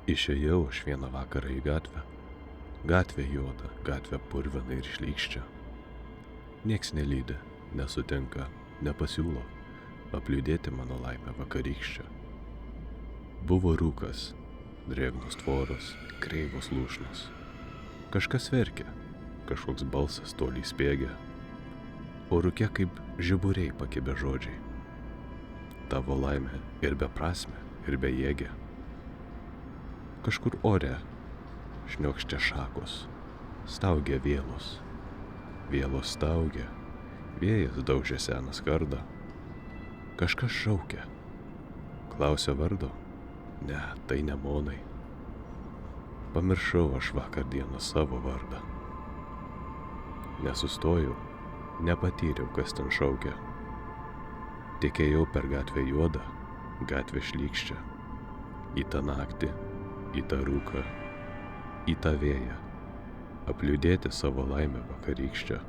Išėjau aš vieną vakarą į gatvę. Gatvė juoda, gatvė purvina ir šlykščia. Nieks nelydi, nesutinka, nepasiūlo apliūdėti mano laimę vakarykščią. Buvo rūkas, drėgnos tvoros, kreivos lūšnos. Kažkas verkė, kažkoks balsas toliai spiegia, o rūke kaip žiburiai pakibę žodžiai. Tavo laimė ir beprasmė, ir bejėgė. Kažkur ore šniokščia šakos, staugia vėlos. Vėlos staugia, vėjas daužė seną skardą. Kažkas šaukia. Klausia vardo? Ne, tai ne monai. Pamiršau aš vakar dieną savo vardą. Nesustojau, nepatyriau, kas ten šaukia. Tekėjau per gatvę juodą, gatvę šlykščią. Į tą naktį, į tą rūką, į tą vėją. Apliūdėti savo laimę vakarykščią.